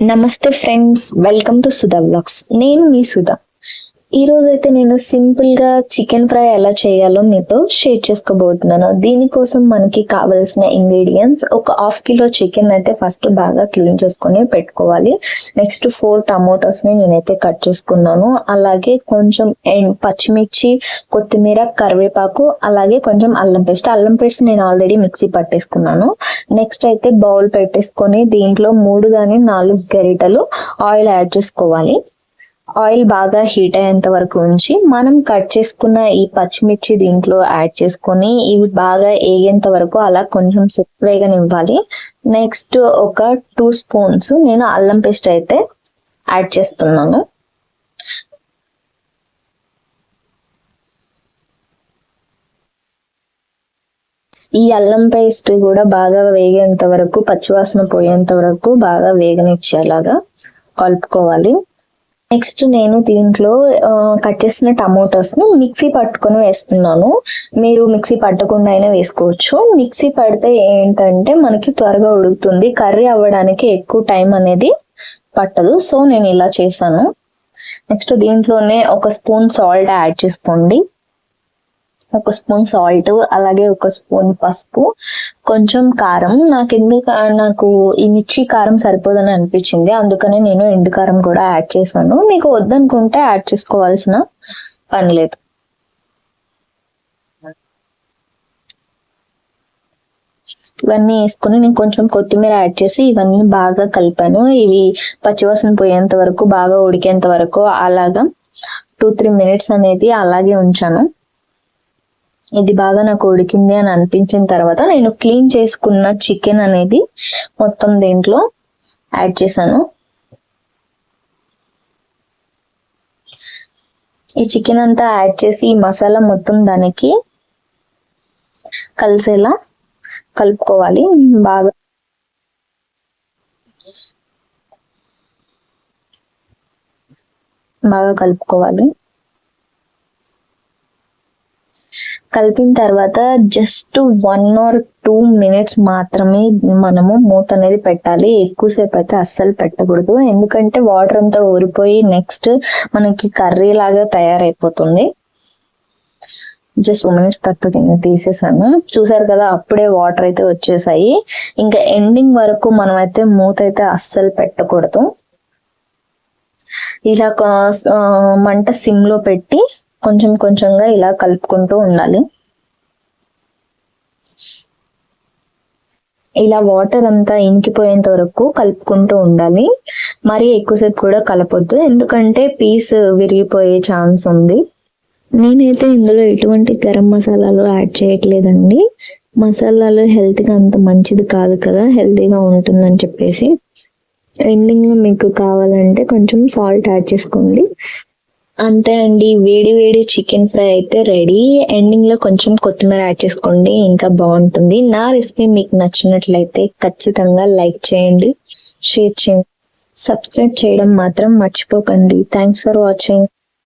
నమస్తే friends, welcome to Sudha vlogs. నేను మీ సుధా. ఈ రోజు అయితే నేను సింపుల్ గా చికెన్ ఫ్రై ఎలా చేయాలో మీతో షేర్ చేసుకోబోతున్నాను. దీనికోసం మనకి కావాల్సిన ఇంగ్రీడియంట్స్ ఒక ½ కిలో చికెన్ అయితే ఫస్ట్ బాగా క్లీన్ చేసుకొని పెట్టుకోవాలి. నెక్స్ట్ 4 టమోటాస్ ని నేనైతే కట్ చేసుకున్నాను. అలాగే కొంచెం పచ్చిమిర్చి, కొత్తిమీర, కరివేపాకు, అలాగే కొంచెం అల్లం పేస్ట్ నేను ఆల్రెడీ మిక్సీ పట్టేసుకున్నాను. నెక్స్ట్ అయితే బౌల్ పెట్టేసుకొని దీంట్లో 3 గాని 4 గరిటెలు ఆయిల్ యాడ్ చేసుకోవాలి. ఆయిల్ బాగా హీట్ అయ్యేంత వరకు ఉంచి మనం కట్ చేసుకున్న ఈ పచ్చిమిర్చి దీంట్లో యాడ్ చేసుకొని ఇవి బాగా వేగేంత వరకు అలా కొంచెం వేగనివ్వాలి. నెక్స్ట్ ఒక 2 స్పూన్స్ నేను అల్లం పేస్ట్ అయితే యాడ్ చేస్తున్నాను. ఈ అల్లం పేస్ట్ కూడా బాగా వేగేంత వరకు, పచ్చివాసన పోయేంత వరకు బాగా వేగనిచ్చేలాగా కలుపుకోవాలి. నెక్స్ట్ నేను దీంట్లో కట్ చేసిన టమోటాస్ ని మిక్సీ పట్టుకొని వేస్తున్నాను. మీరు మిక్సీ పట్టకుండా అయినా వేసుకోవచ్చు. మిక్సీ పడితే ఏంటంటే మనకి త్వరగా ఉడుకుతుంది, కర్రీ అవ్వడానికి ఎక్కువ టైం అనేది పట్టదు. సో నేను ఇలా చేశాను. నెక్స్ట్ దీంట్లోనే 1 స్పూన్ సాల్ట్ యాడ్ చేసుకోండి. 1 స్పూన్ సాల్ట్, అలాగే 1 స్పూన్ పసుపు, కొంచెం కారం. నాకు ఈ మిర్చి కారం సరిపోదని అనిపించింది, అందుకనే నేను ఎండు కారం కూడా యాడ్ చేశాను. మీకు వద్దనుకుంటే యాడ్ చేసుకోవాల్సిన పని లేదు. ఇవన్నీ వేసుకొని నేను కొంచెం కొత్తిమీర యాడ్ చేసి ఇవన్నీ బాగా కలిపాను. ఇవి పచ్చివాసన పోయేంత వరకు, బాగా ఉడికేంత వరకు అలాగా 2-3 మినిట్స్ అనేది అలాగే ఉంచాను. ఇది బాగా నాకు ఉడికింది అని అనిపించిన తర్వాత నేను క్లీన్ చేసుకున్న చికెన్ అనేది మొత్తం దీంట్లో యాడ్ చేశాను. ఈ చికెన్ అంతా యాడ్ చేసి ఈ మసాలా మొత్తం దానికి కలిసేలా కలుపుకోవాలి. బాగా కలుపుకోవాలి. కలిపిన తర్వాత జస్ట్ 1 or 2 మినిట్స్ మాత్రమే మనము మూత అనేది పెట్టాలి. ఎక్కువసేపు అయితే అస్సలు పెట్టకూడదు, ఎందుకంటే వాటర్ అంతా ఊరిపోయి నెక్స్ట్ మనకి కర్రీ లాగా తయారైపోతుంది. జస్ట్ 2 మినిట్స్ తర్వాత తీసేసాను. చూసారు కదా, అప్పుడే వాటర్ అయితే వచ్చేసాయి. ఇంకా ఎండింగ్ వరకు మనం అయితే మూత అయితే అస్సలు పెట్టకూడదు. ఇలా మంట సిమ్ లో పెట్టి కొంచెం కొంచెంగా ఇలా కలుపుకుంటూ ఉండాలి. ఇలా వాటర్ అంతా ఇంకిపోయేంత వరకు కలుపుకుంటూ ఉండాలి. మరి ఎక్కువసేపు కూడా కలపొద్దు, ఎందుకంటే పీస్ విరిగిపోయే ఛాన్స్ ఉంది. నేనైతే ఇందులో ఎటువంటి గరం మసాలాలు యాడ్ చేయట్లేదండి. మసాలాలు హెల్త్గా అంత మంచిది కాదు కదా, హెల్తీగా ఉంటుందని చెప్పేసి. ఎండింగ్ మీకు కావాలంటే కొంచెం సాల్ట్ యాడ్ చేసుకోండి. అంతే అండి, వేడి వేడి చికెన్ ఫ్రై అయితే రెడీ. ఎండింగ్ లో కొంచెం కొత్తిమీర యాడ్ చేసుకోండి, ఇంకా బాగుంటుంది. నా రెసిపీ మీకు నచ్చినట్లయితే ఖచ్చితంగా లైక్ చేయండి, షేర్ చేయండి, సబ్స్క్రైబ్ చేయడం మాత్రం మర్చిపోకండి. Thanks for watching.